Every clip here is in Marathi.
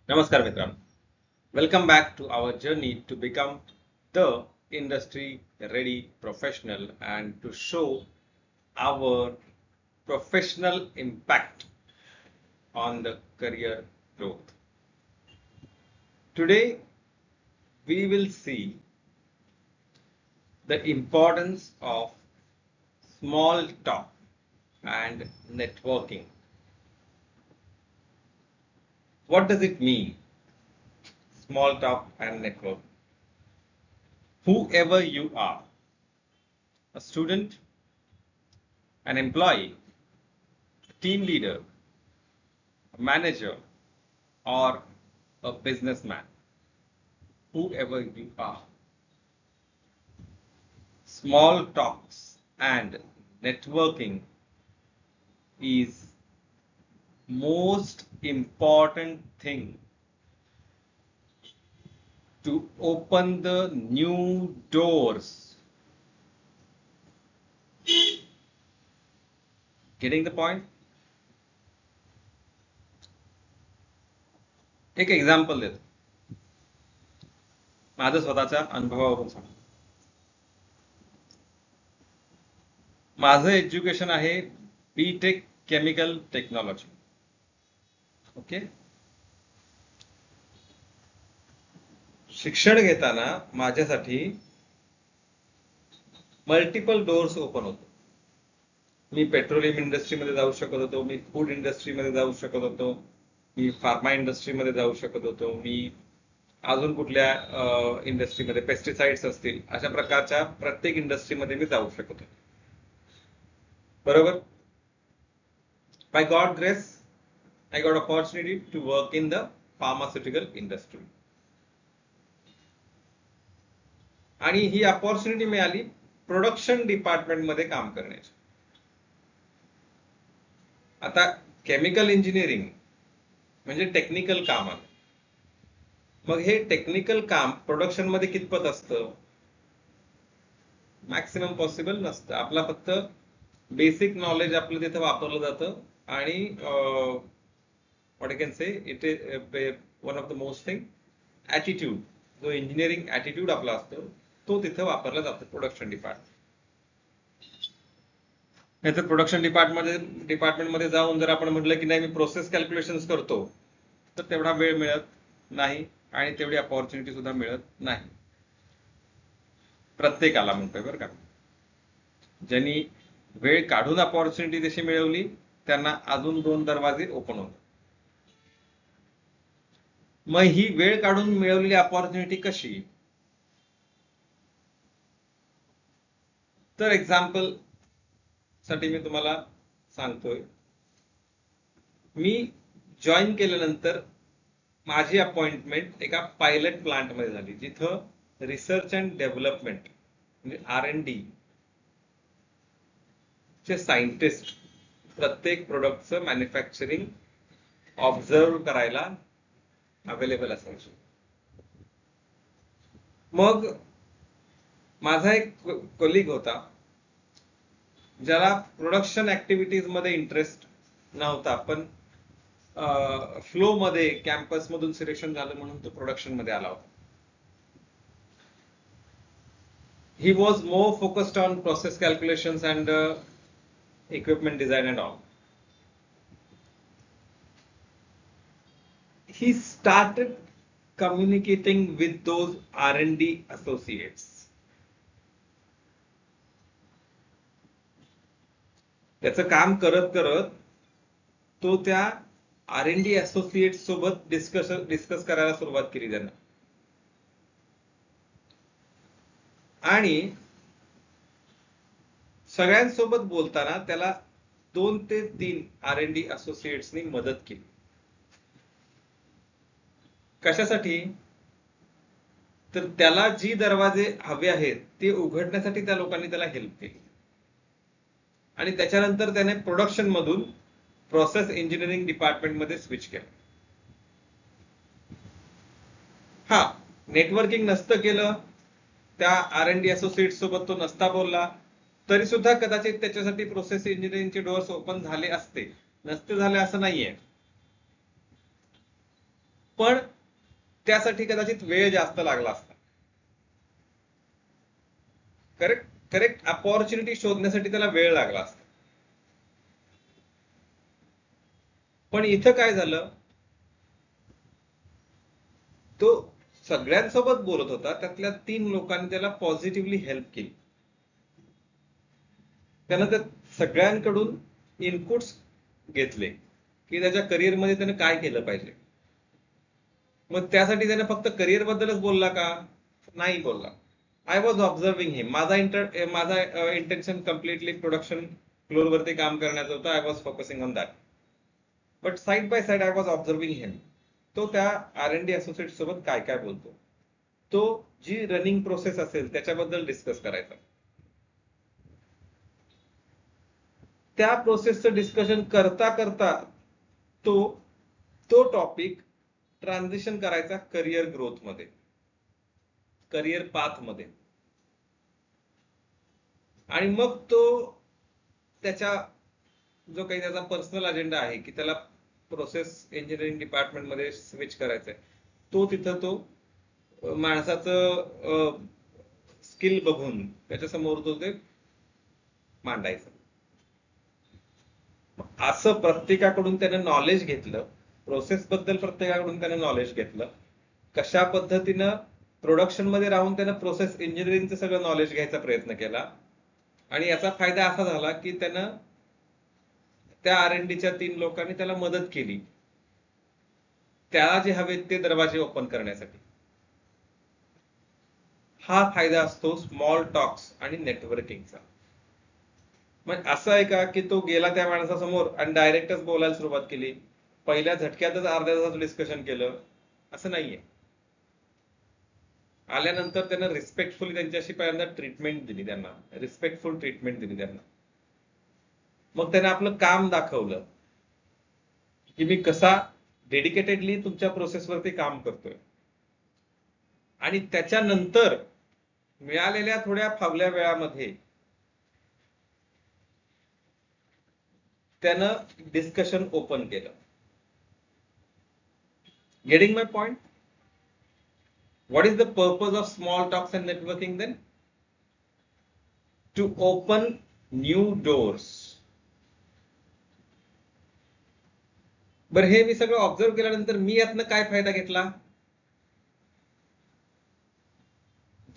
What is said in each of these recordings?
Namaskar Mitran. Welcome back to our journey to become the industry ready professional and to show our professional impact on the career growth. Today we will see the importance of small talk and networking. What does it mean? Small talk and network. Whoever you are, a student, an employee, a team leader, a manager, or a businessman, whoever you are, small talks and networking is most important thing to open the new doors. Getting the point? एक एक्झाम्पल देतो. माझं स्वतःच्या अनुभवावरून सांगतो. माझं एज्युकेशन आहे बीटेक केमिकल टेक्नॉलॉजी. ओके. शिक्षण घेताना माझ्यासाठी मल्टिपल डोर्स ओपन होतो. मी पेट्रोलियम इंडस्ट्रीमध्ये जाऊ शकत होतो, मी फूड इंडस्ट्रीमध्ये जाऊ शकत होतो, मी फार्मा इंडस्ट्रीमध्ये जाऊ शकत होतो, मी अजून कुठल्या इंडस्ट्रीमध्ये पेस्टिसाइड्स असतील अशा प्रकारच्या प्रत्येक इंडस्ट्रीमध्ये मी जाऊ शकत होतो. बरोबर. By God grace I got opportunity to work in the pharmaceutical industry. आणि ही अपॉर्च्युनिटी मिळाली प्रोडक्शन डिपार्टमेंट मध्ये काम करण्याची. आता केमिकल इंजिनिअरिंग म्हणजे टेक्निकल काम आहे. मग हे टेक्निकल काम प्रोडक्शन मध्ये कितपत असतं? मॅक्सिमम पॉसिबल नसतं. आपला फक्त बेसिक नॉलेज आपलं तिथे वापरलं जातं आणि what I can say, it is one of the most thing, attitude, जो इंजिनिअरिंग ॲटिट्यूड आपला असतो तो तिथे वापरला जातो प्रोडक्शन डिपार्टमेंट. नाही तर प्रोडक्शन डिपार्टमेंटमध्ये जाऊन जर आपण म्हटलं की नाही मी प्रोसेस कॅल्क्युलेशन्स करतो तर तेवढा वेळ मिळत नाही आणि तेवढी अपॉर्च्युनिटी सुद्धा मिळत नाही. प्रत्येकाला म्हणतोय बरं का. ज्यांनी वेळ काढून अपॉर्च्युनिटी तशी मिळवली त्यांना अजून 2 दरवाजे ओपन होतात. मग ही वेळ काढून मिळवलेली अपॉर्च्युनिटी कशी? तर एक्झाम्पल साठी मी तुम्हाला सांगतोय. मी जॉईन केल्यानंतर माझी अपॉइंटमेंट एका पायलट प्लांट मध्ये झाली जिथं रिसर्च अँड डेव्हलपमेंट म्हणजे R&D चे सायंटिस्ट प्रत्येक प्रोडक्टचं मॅन्युफॅक्चरिंग ऑब्झर्व करायला अवेलेबल असायचे. मग माझा एक कोलिग होता ज्याला प्रोडक्शन ऍक्टिव्हिटीज मध्ये इंटरेस्ट नव्हता, पण फ्लो मध्ये कॅम्पस मधून सिलेक्शन झालं म्हणून तो प्रोडक्शन मध्ये आला होता. He was more focused on process calculations and equipment design and all. He started communicating with those R&D associates. त्याचं काम करत करत तो त्या R&D associates सोबत डिस्कस करायला सुरुवात केली त्यांना. आणि सगळ्यांसोबत बोलताना त्याला 2 ते 3 R&D असोसिएट्सनी मदत केली. कशासाठी? तर त्याला जी दरवाजे हवे आहेत ते उघडण्यासाठी त्या लोकांनी त्याला हेल्प केली. आणि त्याच्यानंतर त्याने प्रोडक्शन मधून प्रोसेस इंजिनिअरिंग डिपार्टमेंट मध्ये स्विच केलं. हा, नेटवर्किंग नसतं केलं, त्या R&D असोसिएट सोबत तो नसता बोलला तरी सुद्धा कदाचित त्याच्यासाठी प्रोसेस इंजिनिअरिंगचे डोअर्स ओपन झाले असते. नसते झाले असं नाहीये. पण त्यासाठी कदाचित वेळ जास्त लागला असता. करेक्ट करेक्ट अपॉर्च्युनिटी शोधण्यासाठी त्याला वेळ लागला असता. पण इथं काय झालं, तो सगळ्यांसोबत बोलत होता, त्यातल्या 3 लोकांनी त्याला पॉझिटिव्हली हेल्प केली. त्यानं त्या सगळ्यांकडून इनपुट्स घेतले की त्याच्या करिअरमध्ये त्यानं काय केलं पाहिजे. मग त्यासाठी त्याने फक्त करिअर बद्दलच बोलला का? नाही बोलला. I was observing him. माझा इंटेन्शन कम्प्लिटली प्रोडक्शन फ्लोर वरती काम करण्याचं होतं. I was focusing on that. But side by side I was observing him. तो त्या R&D असोसिएट सोबत काय काय बोलतो, तो जी रनिंग प्रोसेस असेल त्याच्याबद्दल डिस्कस करायचा. त्या प्रोसेसचं डिस्कशन करता करता तो टॉपिक ट्रान्झिशन करायचा करिअर ग्रोथ मध्ये, करिअर पाथ मध्ये. आणि मग तो त्याच्या जो काही त्याचा पर्सनल अजेंडा आहे की त्याला प्रोसेस इंजिनिअरिंग डिपार्टमेंट मध्ये स्विच करायचंय, तो तिथं तो माणसाचं स्किल बघून त्याच्या समोर तो ते मांडायचं. असं प्रत्येकाकडून त्याने नॉलेज घेतलं, प्रोसेस बद्दल प्रत्येकाकडून त्याने नॉलेज घेतलं, कशा पद्धतीनं प्रोडक्शन मध्ये राहून त्यानं प्रोसेस इंजिनिअरिंगचं सगळं नॉलेज घ्यायचा प्रयत्न केला. आणि याचा फायदा असा झाला की त्यानं त्या R&Dच्या 3 लोकांनी त्याला मदत केली त्याला जे हवे ते दरवाजे ओपन करण्यासाठी. हा फायदा असतो स्मॉल टॉक्स आणि नेटवर्किंगचा. मग असं आहे का की तो गेला त्या माणसासमोर आणि डायरेक्टच बोलायला सुरुवात केली, पहिल्या झटक्यातच अर्ध्या तासाचं डिस्कशन केलं, असं नाहीये. आल्यानंतर त्यानं रिस्पेक्टफुली त्यांच्याशी पहिल्यांदा ट्रीटमेंट दिली, त्यांना रिस्पेक्टफुल ट्रीटमेंट दिली त्यांना. मग त्याने आपलं काम दाखवलं की मी कसा डेडिकेटेडली तुमच्या प्रोसेसवरती काम करतोय. आणि त्याच्यानंतर मिळालेल्या थोड्या फावल्या वेळामध्ये त्यानं डिस्कशन ओपन केलं. Getting my point? What is the purpose of small talks and networking then? To open new doors. बरं, हे मी सगळं ऑब्झर्व केल्यानंतर मी यातनं काय फायदा घेतला?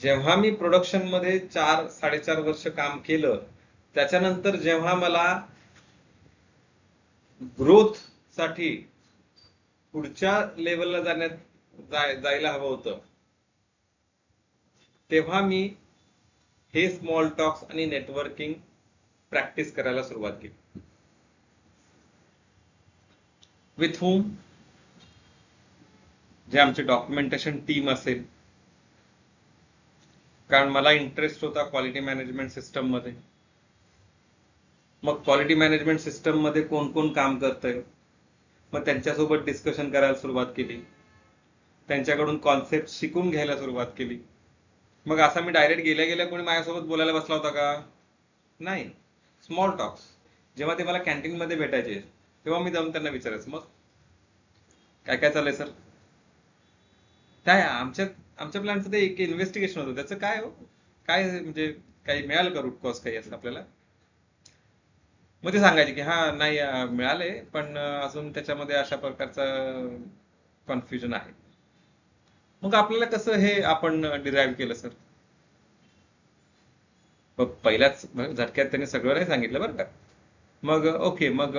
जेव्हा मी प्रोडक्शन मध्ये 4-4.5 वर्ष काम केलं, त्याच्यानंतर जेव्हा मला ग्रोथ साठी पुढच्या लेवलला जायला हवं होतं, तेव्हा मी हे स्मॉल टॉक्स आणि नेटवर्किंग प्रॅक्टिस करायला सुरुवात केली. With home? जे आमचे डॉक्युमेंटेशन टीम असेल, कारण मला इंटरेस्ट होता क्वालिटी मॅनेजमेंट सिस्टम मध्ये. मग क्वालिटी मॅनेजमेंट सिस्टम मध्ये कोण कोण काम करतंय, मग त्यांच्यासोबत डिस्कशन करायला सुरुवात केली, त्यांच्याकडून कॉन्सेप्ट शिकून घ्यायला सुरुवात केली. मग असा मी डायरेक्ट गेल्या गेल्या कोणी माझ्यासोबत बोलायला बसला होता का? नाही. Small talks. जेव्हा ते मला कॅन्टीन मध्ये भेटायचे तेव्हा मी जाऊन त्यांना विचारायचं, मग काय काय चाललंय सर? काय आमच्या प्लॅनचं ते एक इन्व्हेस्टिगेशन होतं, त्याचं काय हो, काय म्हणजे काही मिळालं का रूट कॉज काही असं आपल्याला? मग ते सांगायचे की हा नाही मिळाले, पण अजून त्याच्यामध्ये अशा प्रकारचं कन्फ्युजन आहे. मग आपल्याला कसं हे आपण डिराईव्ह केलं सर? पहिल्याच झटक्यात त्याने सगळं नाही सांगितलं बरं का. मग ओके, मग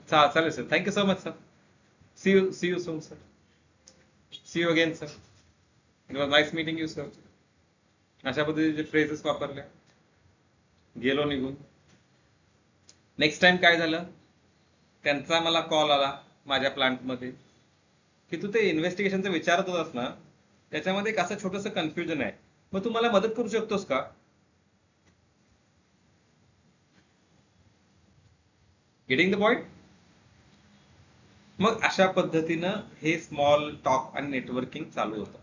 चालेल sir, thank you so much sir, see you soon sir, see you again sir, it was nice meeting you sir. अशा पद्धतीचे फ्रेजेस वापरल्या, गेलो निघून. नेक्स्ट टाइम काय झालं, त्यांचा मला कॉल आला माझ्या प्लांटमध्ये की तू ते इन्व्हेस्टिगेशनचं विचारत होतास ना, त्याच्यामध्ये एक असं छोटंसं कन्फ्युजन आहे, मग तू मला मदत करू शकतोस का? Getting the point? मग अशा पद्धतीनं हे स्मॉल टॉक आणि नेटवर्किंग चालू होतं.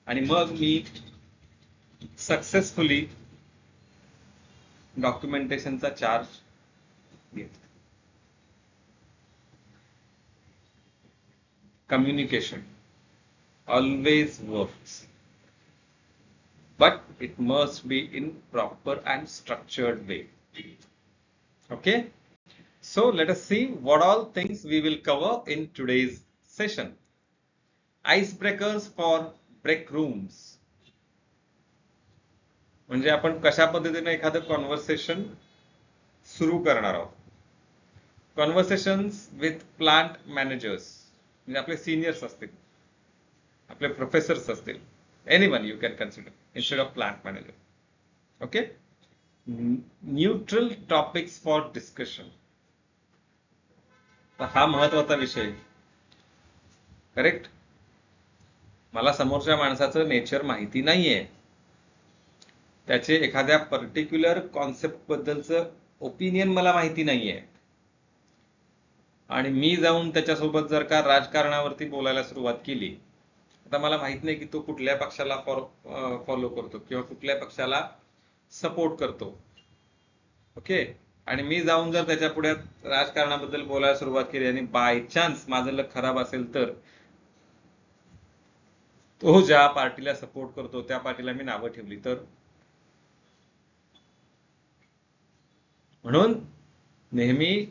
आणि मग मी सक्सेसफुली डॉक्युमेंटेशनचा चार्ज घेतला. communication always works, but it must be in proper and structured way. Okay, so let us see what all things we will cover in today's session. Icebreakers for break rooms, म्हणजे आपण कशा पद्धतीने एखादं कॉन्व्हर्सेशन सुरू करणार आहोत. कॉन्व्हर्सेशन्स विथ प्लांट मॅनेजर्स, म्हणजे आपले सिनियर्स असतील, आपले प्रोफेसर्स असतील, anyone you can consider instead of plant manager. Okay, neutral topics for discussion, हा महत्वाचा विषय. करेक्ट, मला समोरच्या माणसाचं नेचर माहिती नाहीये, त्याचे एखाद्या पर्टिक्युलर कॉन्सेप्ट बद्दलचं ओपिनियन मला माहिती नाहीये, आणि मी जाऊन त्याच्यासोबत जर का राजकारणावरती बोलायला सुरुवात केली, आता मला माहित नाही की तो कुठल्या पक्षाला फॉलो करतो किंवा कुठल्या पक्षाला सपोर्ट करतो. ओके, आणि मी जाऊन जर त्याच्या पुढे राजकारणाबद्दल बोलायला सुरुवात केली आणि बाय चान्स माझं लक खराब असेल, तर तो ज्या पार्टीला सपोर्ट करतो त्या पार्टीला मी नावं ठेवली तर. म्हणून नेहमी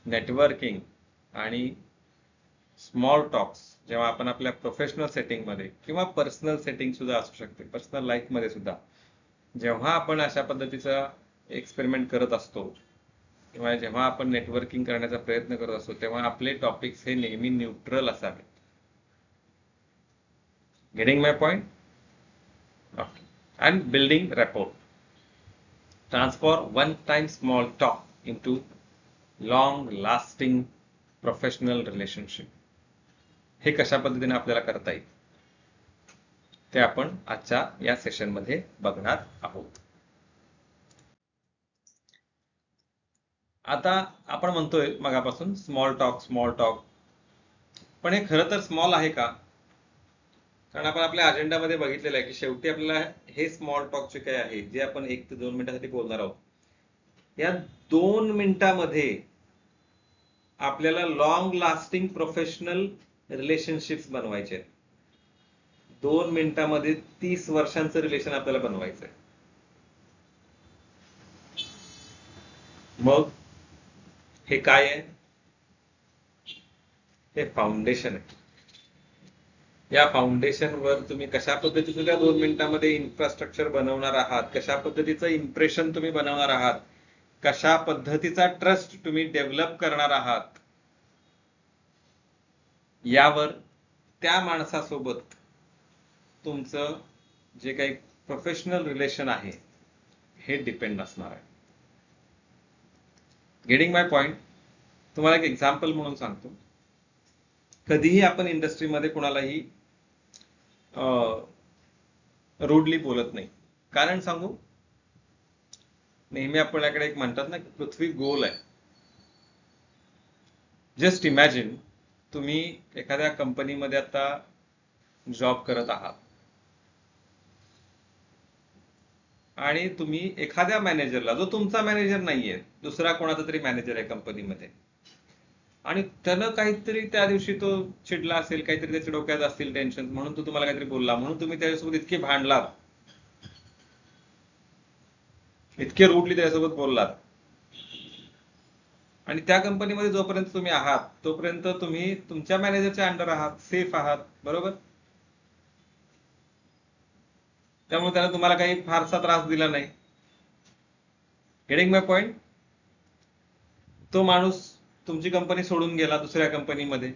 नेटवर्किंग आणि स्मॉल टॉक्स जेव्हा आपण आपल्या प्रोफेशनल सेटिंग मध्ये किंवा पर्सनल सेटिंग सुद्धा असू शकते, पर्सनल लाईफ मध्ये सुद्धा, जेव्हा आपण अशा पद्धतीचा एक्सपेरिमेंट करत असतो किंवा जेव्हा आपण नेटवर्किंग करण्याचा प्रयत्न करत असतो, तेव्हा आपले टॉपिक्स हे नेहमी न्यूट्रल असावेत. Getting my point? Okay. And building rapport, transform one time small talk into long lasting professional relationship. हे कशा पद्धतीने आपल्याला करता येईल ते आपण आजच्या या सेशन मध्ये बघणार आहोत. आता आपण म्हणतोय मगापासून स्मॉल टॉक स्मॉल टॉक, पण हे खरं तर स्मॉल आहे का? कारण आपण आपल्या अजेंडामध्ये बघितलेलं आहे की शेवटी आपल्याला हे स्मॉल टॉक जे काही आहे, जे आपण 1 ते 2 मिनिटांसाठी बोलणार आहोत, या 2 मिनिटांमध्ये आपल्याला लॉंग लास्टिंग प्रोफेशनल रिलेशनशिप्स बनवायचे आहेत. 2 मिनिटांमध्ये 30 वर्षांचं रिलेशन आपल्याला बनवायचं आहे. मग हे काय आहे? हे फाउंडेशन आहे. या फाउंडेशनवर तुम्ही कशा पद्धतीचं त्या 2 मिनिटांमध्ये इन्फ्रास्ट्रक्चर बनवणार आहात, कशा पद्धतीचं इम्प्रेशन तुम्ही बनवणार आहात, कशा पद्धतीचा ट्रस्ट तुम्ही डेव्हलप करणार आहात, यावर त्या माणसासोबत तुमचं जे काही प्रोफेशनल रिलेशन आहे हे डिपेंड असणार आहे. Getting my point? तुम्हाला एक एक्झाम्पल म्हणून सांगतो. कधीही आपण इंडस्ट्रीमध्ये कुणालाही रूडली बोलत नाही. कारण सांगू, नेहमी आपल्याकडे एक म्हणतात ना की पृथ्वी गोल आहे. जस्ट इमॅजिन, तुम्ही एखाद्या कंपनीमध्ये आता जॉब करत आहात आणि तुम्ही एखाद्या मॅनेजरला, जो तुमचा मॅनेजर नाहीये, दुसरा कोणाचा तरी मॅनेजर आहे कंपनीमध्ये, आणि त्यानं काहीतरी त्या दिवशी तो चिडला असेल, काहीतरी त्याच्या डोक्यात असतील टेन्शन, म्हणून तो तुम्हाला काहीतरी बोलला, म्हणून तुम्ही त्याच्यासोबत इतके भांडलात, इतके रूडली त्याच्यासोबत बोललात, आणि त्या कंपनीमध्ये जोपर्यंत तुम्ही आहात तोपर्यंत तुम्ही तुमच्या मॅनेजरच्या अंडर आहात, सेफ आहात, बरोबर? त्यामुळे त्याने तुम्हाला काही फारसा त्रास दिला नाही. Getting my point? तो माणूस तुमची कंपनी सोडून गेला दुसऱ्या कंपनीमध्ये,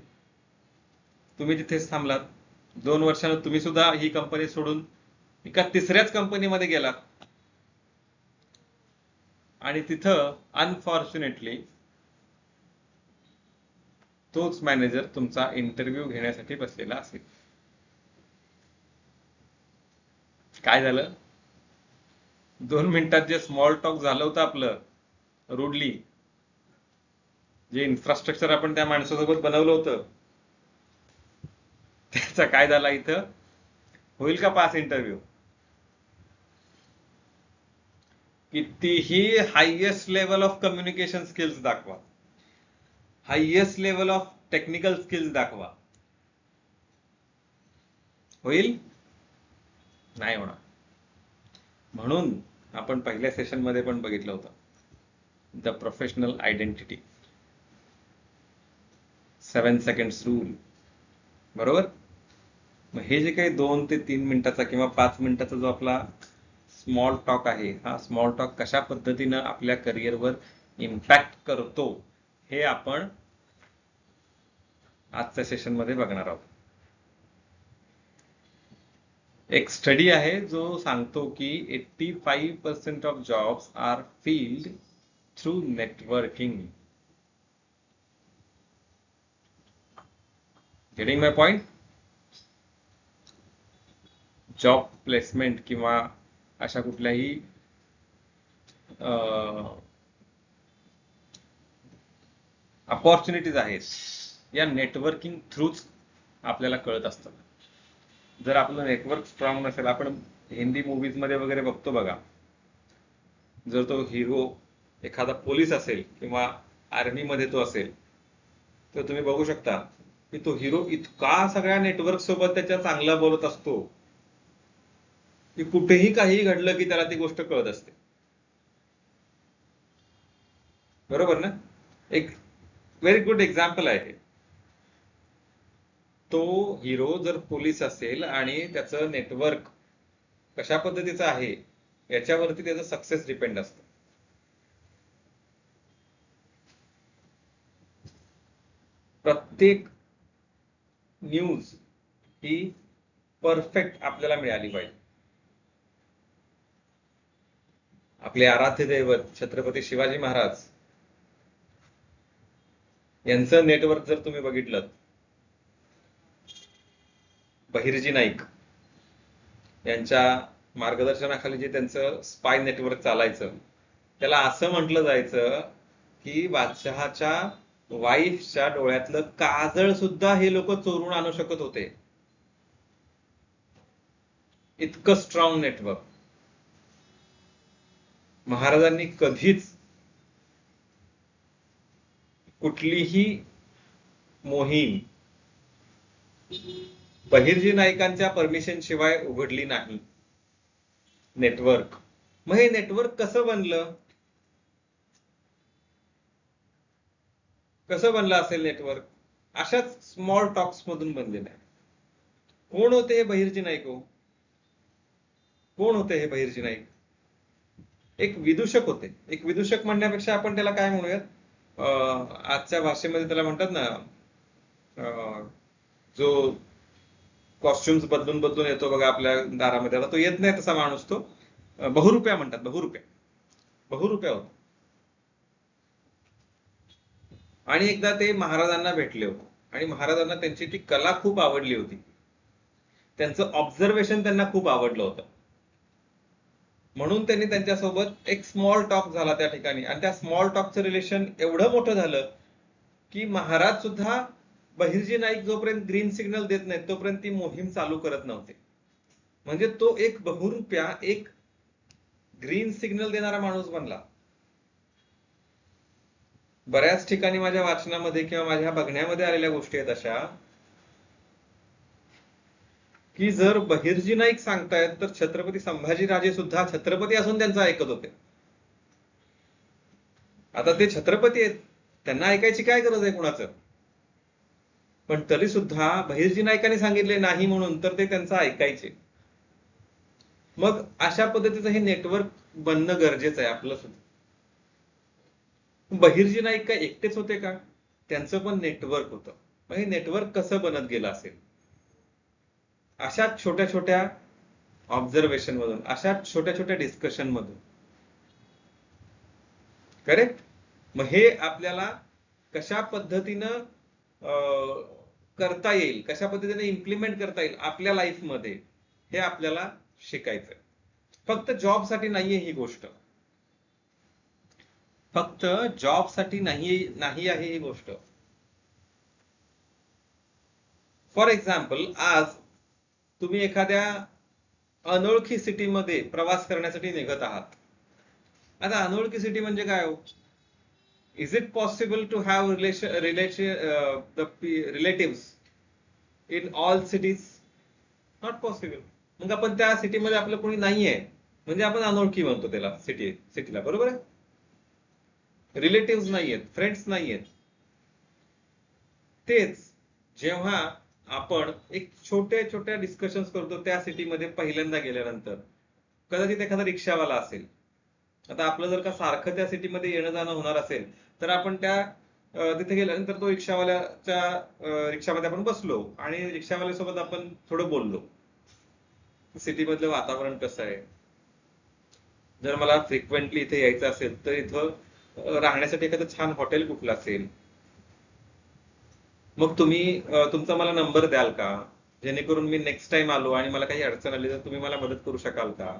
तुम्ही तिथेच थांबलात. 2 वर्षांनी तुम्ही सुद्धा ही कंपनी सोडून एका तिसऱ्याच कंपनीमध्ये गेलात, आणि तिथं अनफॉर्च्युनेटली तोच मॅनेजर तुमचा इंटरव्ह्यू घेण्यासाठी बसलेला असेल. काय झालं? 2 मिनिटात जे स्मॉल टॉक झालं होतं आपलं रूडली, जे इन्फ्रास्ट्रक्चर आपण त्या माणसासोबत बनवलं होतं, त्याचा काय झाला? इथं होईल का पास इंटरव्ह्यू? कितीही highest level of communication skills दाखवा, highest level of technical skills दाखवा. होईल? नाही होणार. म्हणून आपण पहिल्या सेशन मध्ये पण बघितलं होतं the professional identity, 7 seconds rule. बरोबर? मग हे जे काही 2 ते 3 मिनिटाचा किंवा 5 मिनिटाचा जो आपला स्मॉल टॉक आहे, हा स्मॉल टॉक कशा पद्धतीनं आपल्या करिअरवर इम्पॅक्ट करतो हे आपण आजच्या सेशन मध्ये बघणार आहोत. एक स्टडी आहे जो सांगतो की 85% of jobs are filled through networking. Getting my point? Job placement किंवा अशा कुठल्याही अपॉर्च्युनिटीज आहेत या नेटवर्किंग थ्रूच आपल्याला कळत असतात. जर आपलं नेटवर्क स्ट्रॉंग नसेल, आपण हिंदी मूवीज मध्ये वगैरे बघतो बघा, जर तो हिरो एखादा पोलीस असेल किंवा आर्मी मध्ये तो असेल, तर तुम्ही बघू शकता की तो हिरो इतका सगळ्या नेटवर्क सोबत त्याच्या चांगला बोलत असतो की कुठेही काही घडलं की त्याला ती गोष्ट कळत असते. बरोबर ना? एक व्हेरी गुड एक्झाम्पल आहे. तो हिरो जर पोलीस असेल आणि त्याचं नेटवर्क कशा पद्धतीचं आहे याच्यावरती त्याचं सक्सेस डिपेंड असतं. प्रत्येक न्यूज ही परफेक्ट आपल्याला मिळाली पाहिजे. आपले आराध्य दैवत छत्रपती शिवाजी महाराज यांचं नेटवर्क जर तुम्ही बघितलं, बहिर्जी नाईक यांच्या मार्गदर्शनाखाली जे त्यांचं स्पाय नेटवर्क चालायचं, त्याला असं म्हटलं जायचं की बादशहाच्या वाईफच्या डोळ्यातलं काजळ सुद्धा हे लोक चोरून आणू शकत होते. इतकं स्ट्रॉंग नेटवर्क. महाराजांनी कधीच कुठलीही मोहीम बहिर्जी नाईकांच्या परमिशन शिवाय उघडली नाही. नेटवर्क. मग हे नेटवर्क कसं बनलं? कसं बनलं असेल नेटवर्क? अशाच स्मॉल टॉक्स मधून बनलेलं आहे. कोण होते हे बहिर्जी नाईक? कोण होते हे बहिर्जी नाईक? एक विदूषक होते. एक विदूषक म्हणण्यापेक्षा आपण त्याला काय म्हणूयात, आजच्या भाषेमध्ये त्याला म्हणतात ना, जो कॉस्ट्युम्स बदलून बदलून येतो बघा आपल्या दारामध्ये, आता तो येत नाही तसा माणूस, तो बहुरुप्या म्हणतात. बहुरुप्या होता. आणि एकदा ते महाराजांना भेटले होते आणि महाराजांना त्यांची ती कला खूप आवडली होती. त्यांचं ऑब्झर्वेशन त्यांना खूप आवडलं होतं. म्हणून त्यांनी त्यांच्यासोबत एक स्मॉल टॉक झाला त्या ठिकाणी, आणि त्या स्मॉल टॉकचं रिलेशन एवढं मोठं झालं की महाराज सुद्धा बहिर्जी नाईक जोपर्यंत ग्रीन सिग्नल देत नाहीत तोपर्यंत ती मोहीम चालू करत नव्हते. म्हणजे तो एक बहुरुप्या, एक ग्रीन सिग्नल देणारा माणूस बनला. बऱ्याच ठिकाणी माझ्या वाचनामध्ये किंवा माझ्या बघण्यामध्ये आलेल्या गोष्टी आहेत अशा की जर बहिर्जी नाईक सांगतायत तर छत्रपती संभाजीराजे सुद्धा छत्रपती असून त्यांचं ऐकत होते. आता ते छत्रपती आहेत, त्यांना ऐकायची काय गरज आहे कुणाचं? पण तरी सुद्धा बहिर्जी नाईकांनी सांगितले नाही म्हणून तर ते त्यांचं ऐकायचे. मग अशा पद्धतीचं हे नेटवर्क बनणं गरजेचं आहे आपलं सुद्धा. बहिर्जी नाईक काय एकटेच होते का? त्यांचं पण नेटवर्क होतं. मग हे नेटवर्क कसं बनत गेलं असेल? अशा छोट्या छोट्या ऑब्झर्वेशन मधून, अशा छोट्या छोट्या डिस्कशन मधून. करेक्ट? मग हे आपल्याला कशा पद्धतीनं करता येईल, कशा पद्धतीने इम्प्लिमेंट करता येईल आपल्या लाईफ मध्ये, हे आपल्याला शिकायचंय. फक्त जॉब साठी नाहीये ही गोष्ट. फक्त जॉब साठी नाही आहे ही गोष्ट. फॉर एक्झाम्पल, आज तुम्ही एखाद्या अनोळखी सिटीमध्ये प्रवास करण्यासाठी निघत आहात. आता अनोळखी सिटी म्हणजे काय हो? Is it possible to have relatives in all cities? Not possible. मग आपण त्या सिटीमध्ये आपलं कोणी नाहीये म्हणजे आपण अनोळखी म्हणतो त्याला, सिटीला. बरोबर आहे? रिलेटिव्ह नाहीयेत, फ्रेंड्स नाहीयेत. तेच जेव्हा आपण एक छोट्या डिस्कशन करतो त्या सिटीमध्ये पहिल्यांदा गेल्यानंतर, कदाचित एखादा रिक्षावाला असेल. आता आपलं जर का सारखं त्या सिटीमध्ये येणं जाणं होणार असेल तर आपण त्या तिथे गेल्यानंतर तो रिक्षावाल्याच्या रिक्षामध्ये आपण बसलो आणि रिक्षावाल्यासोबत आपण थोडं बोललो. सिटी मधलं वातावरण कसं आहे, जर मला फ्रिक्वेंटली इथे यायचं असेल तर इथं राहण्यासाठी एखादं छान हॉटेल कुठलं असेल, मग तुम्ही तुमचा मला नंबर द्याल का, जेणेकरून मी नेक्स्ट टाइम आलो आणि मला काही अडचण आली तर तुम्ही मला मदत करू शकाल का?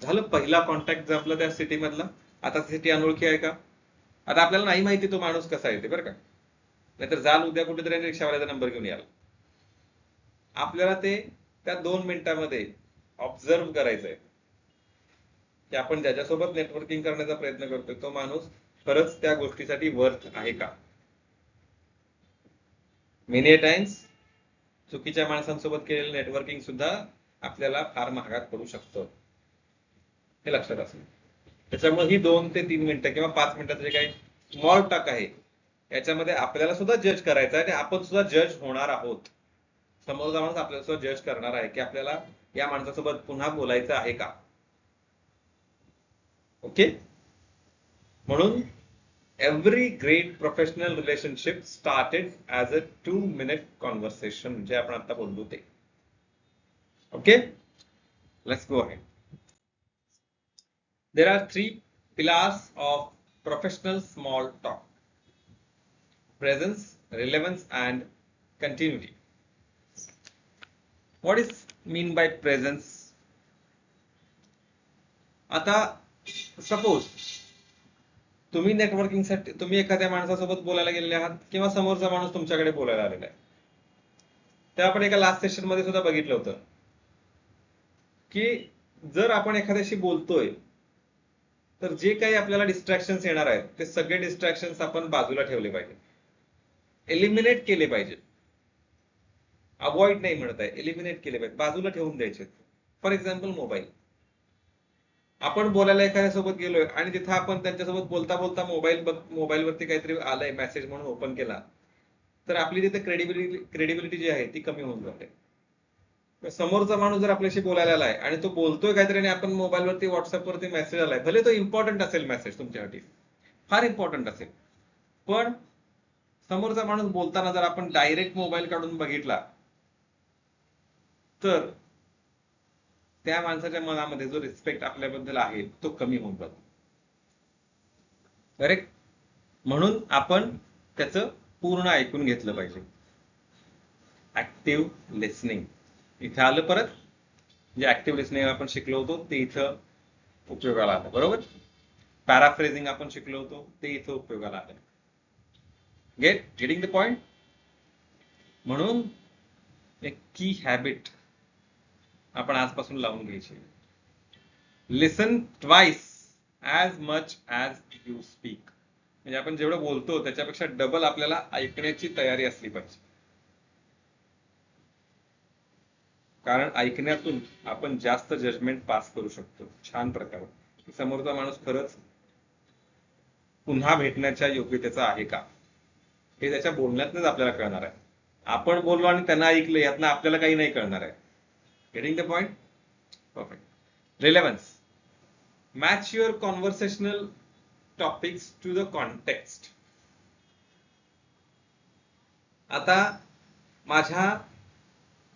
झालं पहिला कॉन्टॅक्ट जपला त्या सिटी मधला. आता सिटी अनोळखी आहे का? आता आपल्याला नाही माहिती तो माणूस कसा आहे ते, बरं का. नाहीतर जाल उद्या कुठेतरी रिक्षावाल्याचा नंबर घेऊन याल. आपल्याला ते त्या 2 मिनिटांमध्ये ऑब्झर्व करायचंय की आपण ज्याच्यासोबत नेटवर्किंग करण्याचा प्रयत्न करतोय तो माणूस खरंच त्या गोष्टीसाठी वर्थ आहे का. मेनी टाइम्स चुकीच्या माणसांसोबत केलेलं नेटवर्किंग सुद्धा आपल्याला फार महागात पडू शकतं, हे लक्षात असतं. त्याच्यामुळे ही 2 ते 3 मिनिटं किंवा 5 मिनिटाचं जे काही स्मॉल टॉक आहे याच्यामध्ये आपल्याला सुद्धा जज करायचं आहे आणि आपण सुद्धा जज होणार आहोत. समोरचा माणूस आपल्याला सुद्धा जज करणार आहे की आपल्याला या माणसासोबत पुन्हा बोलायचं आहे का. ओके. म्हणून every great professional relationship started as a 2-minute conversation, जे आपण आता बोललो ते. Okay, let's go ahead. There are 3 pillars of professional small talk: presence, relevance, and continuity. What is mean by presence? आता सपोज तुम्ही नेटवर्किंगसाठी तुम्ही एखाद्या माणसासोबत बोलायला गेलेले आहात किंवा समोरचा माणूस तुमच्याकडे बोलायला आलेला आहे. ते आपण एका लास्ट सेशन मध्ये सुद्धा बघितलं होतं की जर आपण एखाद्याशी बोलतोय तर जे काही आपल्याला डिस्ट्रॅक्शन्स येणार आहेत ते सगळे डिस्ट्रॅक्शन्स आपण बाजूला ठेवले पाहिजे, एलिमिनेट केले पाहिजे. अवॉइड नाही म्हणत आहे, एलिमिनेट केले पाहिजे, बाजूला ठेवून द्यायचे. For example mobile. आपण बोलायला एखाद्यासोबत गेलोय आणि तिथं आपण त्यांच्यासोबत बोलता बोलता मोबाईलवरती काहीतरी आलंय मेसेज म्हणून ओपन केला तर आपली तिथे क्रेडिबिलिटी जी आहे ती कमी होऊन जाते. समोरचा माणूस जर आपल्याशी बोलायला आलाय आणि तो बोलतोय काहीतरी आणि आपण मोबाईलवरती व्हॉट्सअपवरती मेसेज आलाय, भले तो इम्पॉर्टंट असेल, मेसेज तुमच्यासाठी फार इम्पॉर्टंट असेल, पण समोरचा माणूस बोलताना जर आपण डायरेक्ट मोबाईल काढून बघितला तर त्या माणसाच्या मनामध्ये जो रिस्पेक्ट आपल्याबद्दल आहे तो कमी होऊन जातो. करेक्ट. म्हणून आपण त्याचं पूर्ण ऐकून घेतलं पाहिजे. ऍक्टिव्ह लिसनिंग इथे आलं परत. जे ऍक्टिव्ह लिसनिंग आपण शिकलो होतो ते इथं उपयोगाला आलं. बरोबर. पॅराफ्रेझिंग आपण शिकलो होतो ते इथं उपयोगाला आलं. Getting the point. म्हणून एक की हॅबिट आपण आजपासून लावून घ्यायची. Listen twice as much as you speak. म्हणजे आपण जेवढं बोलतो त्याच्यापेक्षा डबल आपल्याला ऐकण्याची तयारी असली पाहिजे. कारण ऐकण्यातून आपण जास्त जजमेंट पास करू शकतो छान प्रकारे. समोरचा माणूस खरंच पुन्हा भेटण्याच्या योग्यतेचा आहे का हे त्याच्या बोलण्यातूनच आपल्याला कळणार आहे. आपण बोललो आणि त्यांना ऐकलं यातनं आपल्याला काही नाही कळणार आहे. Getting the point. Perfect. Relevance. Match your conversational topics to the context. आता माझ्या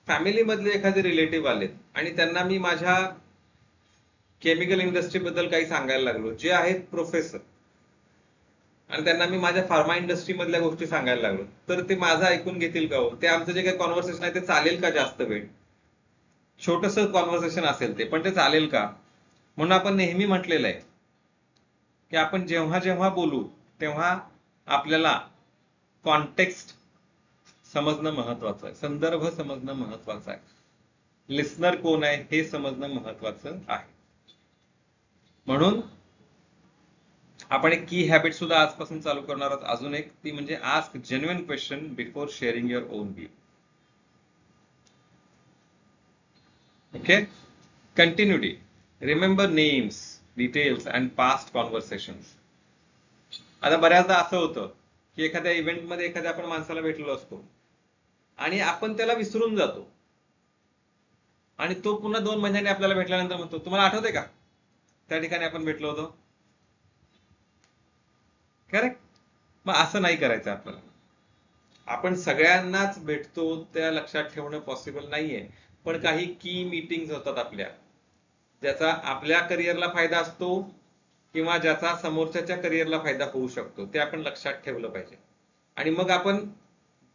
फॅमिली मधले एखादे रिलेटिव्ह आलेत आणि त्यांना मी माझ्या केमिकल इंडस्ट्री बद्दल काही सांगायला लागलो, जे आहेत प्रोफेसर, आणि त्यांना मी माझ्या फार्मा इंडस्ट्री मधल्या गोष्टी सांगायला लागलो, तर ते माझं ऐकून घेतील का हो? ते आमचं जे काही कॉन्व्हर्सेशन आहे ते चालेल का जास्त वेळ? छोटस कॉन्व्हर्सेशन असेल ते, पण ते चालेल का? म्हणून आपण नेहमी म्हटलेलं आहे की आपण जेव्हा जेव्हा बोलू तेव्हा आपल्याला कॉन्टेक्स्ट समजणं महत्वाचं आहे, संदर्भ समजणं महत्वाचं आहे, लिस्नर कोण आहे हे समजणं महत्वाचं आहे. म्हणून आपण एक की हॅबिट सुद्धा आजपासून चालू करणार आहोत, अजून एक, ती म्हणजे ask genuine question before sharing your own view. Okay. Continuity. Remember names, details and past conversations. आता बऱ्याचदा असं होतं की एखाद्या इव्हेंटमध्ये एखाद्या आपण माणसाला भेटलो असतो आणि आपण त्याला विसरून जातो आणि तो पुन्हा 2 महिन्यांनी आपल्याला भेटल्यानंतर म्हणतो, तुम्हाला आठवतंय का त्या ठिकाणी आपण भेटलो होतो? करेक्ट. मग असं नाही करायचं आपल्याला. आपण सगळ्यांनाच भेटतो त्या लक्षात ठेवणं पॉसिबल नाहीये, पण काही की मीटिंग्स होतात आपल्या, ज्याचा आपल्या करिअरला फायदा असतो किंवा ज्याचा समोरच्याच्या करिअरला फायदा होऊ शकतो, ते आपण लक्षात ठेवलं पाहिजे. आणि मग आपण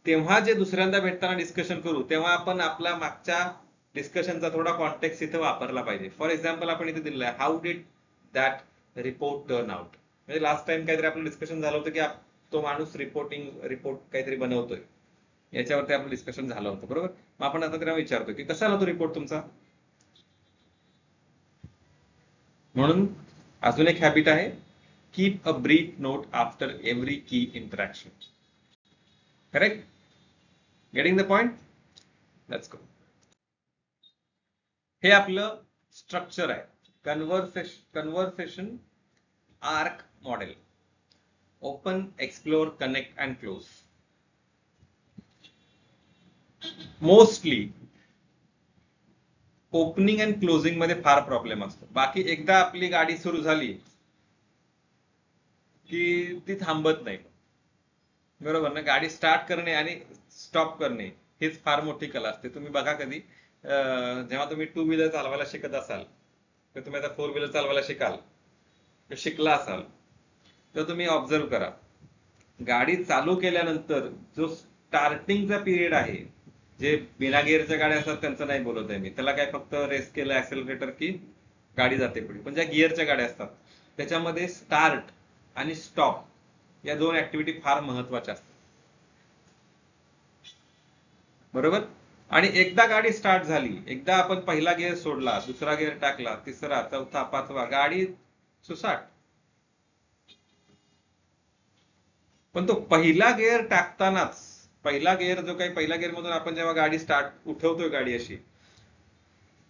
तेव्हा जे दुसऱ्यांदा भेटताना डिस्कशन करू, तेव्हा आपण आपला मागच्या डिस्कशनचा थोडा कॉन्टेक्स्ट इथे वापरला पाहिजे. फॉर एक्झाम्पल आपण इथे दिलेलं आहे, how did that report turn out. म्हणजे लास्ट टाइम काहीतरी आपलं डिस्कशन झालं होतं की तो माणूस रिपोर्ट काहीतरी बनवतोय, याच्यावरती आपलं डिस्कशन झालं होतं, बरोबर. मग आपण आता त्याला विचारतो की कसा आला तो रिपोर्ट तुमचा. म्हणून अजून एक हॅबिट आहे, keep a brief note after every key interaction. Correct. Getting the point. Let's go. हे आपलं स्ट्रक्चर आहे, conversation arc model. Open, explore, connect and close. Mostly opening and closing मध्ये फार प्रॉब्लेम असतो. बाकी एकदा आपली गाडी सुरू झाली की ती थांबत नाही, बरोबर ना. गाडी स्टार्ट करणे आणि स्टॉप करणे हीच फार मोठी कला असते. तुम्ही बघा कधी जेव्हा तुम्ही 2 व्हीलर चालवायला शिकत असाल, तर तुम्ही आता 4 व्हीलर चालवायला शिकला असाल, तर तुम्ही ऑब्झर्व करा, गाडी चालू केल्यानंतर जो स्टार्टिंगचा पिरियड आहे, जे बिना गिअरच्या गाड्या असतात त्यांचं नाही बोलत आहे मी, त्याला काय फक्त रेस केलं ऍक्सेलरेटर की गाडी जाते पुढे. पण ज्या गिअरच्या गाड्या असतात त्याच्यामध्ये स्टार्ट आणि स्टॉप या 2 ऍक्टिव्हिटी फार महत्वाच्या असतात, बरोबर. आणि एकदा गाडी स्टार्ट झाली, एकदा आपण पहिला गिअर सोडला, दुसरा गिअर टाकला, तिसरा, चौथा, पाचवा, गाडी सुसाट. पण तो पहिला गिअर टाकतानाच, पहिला गिअर जो काही पहिला गिअर मधून आपण जेव्हा गाडी स्टार्ट उठवतोय गाडी अशी,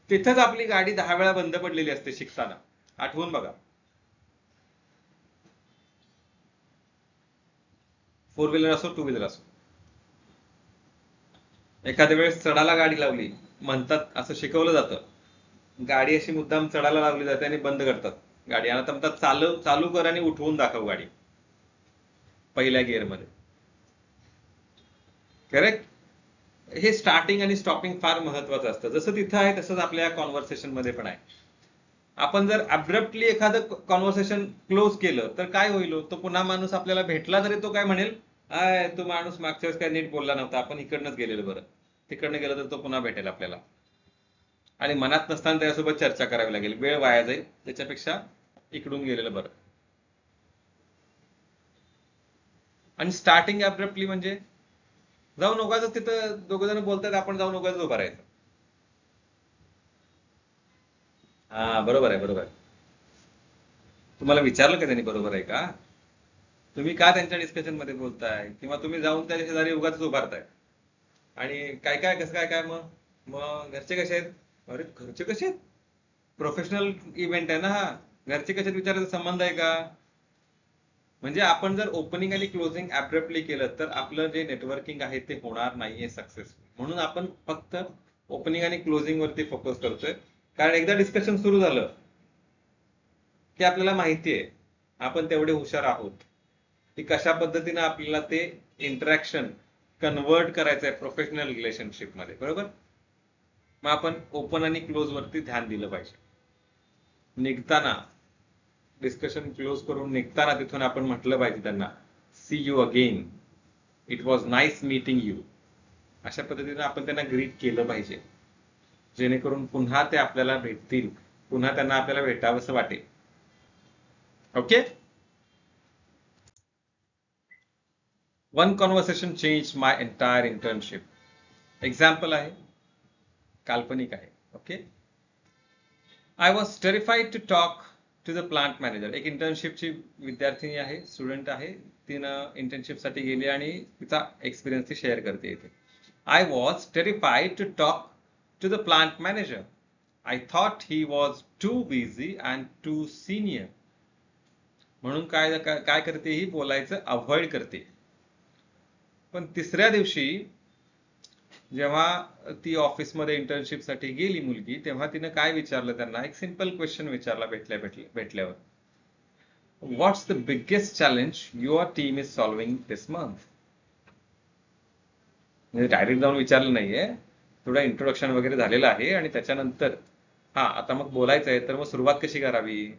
तिथंच आपली गाडी 10 वेळा बंद पडलेली असते शिकताना. आठवून बघा. 4 व्हीलर असो, 2 व्हीलर असो. एखाद्या वेळेस चढाला गाडी लावली, म्हणतात, असं शिकवलं जातं, गाडी अशी मुद्दाम चढायला लावली जाते आणि बंद करतात गाडी, आणि आता म्हणतात चालू कर आणि उठवून दाखव गाडी पहिल्या गिअर मध्ये. करेक्ट. हे स्टार्टिंग आणि स्टॉपिंग फार महत्वाचं असतं. जसं तिथं आहे तसंच आपल्या कॉन्व्हर्सेशन मध्ये पण आहे. आपण जर अब्रप्टली एखादं कॉन्व्हर्सेशन क्लोज केलं तर काय होईल, तो पुन्हा माणूस आपल्याला भेटला तरी तो काय म्हणेल, तो माणूस मागच्या वेळेस काय नीट बोलला नव्हता, आपण इकडनंच गेलेलो बरं. तिकडनं गेलं तर तो पुन्हा भेटेल आपल्याला, आणि मनात नसताना त्याच्यासोबत चर्चा करावी लागेल, वेळ वाया जाईल, त्याच्यापेक्षा इकडून गेलेलं बरं. आणि स्टार्टिंग अब्रप्टली म्हणजे जाऊन उगाच तिथं दोघं जण बोलतात, आपण जाऊन उगाच उभा राहायचं. हा, बरोबर आहे, बरोबर आहे. तुम्हाला विचारलं का त्यांनी बरोबर आहे का? तुम्ही का त्यांच्या डिस्कशन मध्ये बोलताय, किंवा तुम्ही जाऊन त्याच्या शेजारी उगाच उभारताय आणि काय काय कसं काय काय, मग मग घरचे कसे आहेत? अरे घरचे कसे आहेत? प्रोफेशनल इव्हेंट आहे ना हा, घरचे कसे विचारायचा संबंध आहे का? म्हणजे आपण जर ओपनिंग आणि क्लोजिंग अब्रप्टली केलं तर आपलं जे नेटवर्किंग आहे ते होणार नाहीये सक्सेसफुल. म्हणून आपण फक्त ओपनिंग आणि क्लोजिंग वरती फोकस करतोय, कारण एकदा डिस्कशन सुरू झालं की आपल्याला माहिती आहे आपण तेवढे हुशार आहोत की कशा पद्धतीने आपल्याला ते इंटरॅक्शन कन्वर्ट करायचं आहे प्रोफेशनल रिलेशनशिप मध्ये, बरोबर. मग आपण ओपन आणि क्लोज वरती ध्यान दिलं पाहिजे. निघताना डिस्कशन क्लोज करून निघताना तिथून आपण म्हटलं पाहिजे त्यांना, see you again, it was nice meeting you. अशा पद्धतीने आपण त्यांना ग्रीट केलं पाहिजे, जेणेकरून पुन्हा ते आपल्याला भेटतील, पुन्हा त्यांना आपल्याला भेटावंसं वाटेल. Okay. One conversation change my entire internship. Example आहे, काल्पनिक आहे. Okay. I was terrified to talk to the plant manager. एक इंटर्नशिपची विद्यार्थिनी आहे, स्टुडंट आहे, तिनं इंटर्नशिपसाठी गेली आणि तिचा एक्सपिरियन्स ती शेअर करते इथे. I was terrified to talk to the plant manager. I thought he was too busy and too senior. म्हणून काय करते, ही बोलायचं अवॉइड करते. पण तिसऱ्या दिवशी जेव्हा ती ऑफिसमध्ये इंटर्नशिपसाठी गेली मुलगी, तेव्हा तिनं काय विचारलं, त्यांना एक सिंपल क्वेश्चन विचारला भेटल्यावर, what's the biggest challenge your team is solving this month. म्हणजे डायरेक्ट जाऊन विचारलं नाहीये, थोडं इंट्रोडक्शन वगैरे झालेलं आहे आणि त्याच्यानंतर आता मग बोलायचं आहे, तर मग सुरुवात कशी करावी.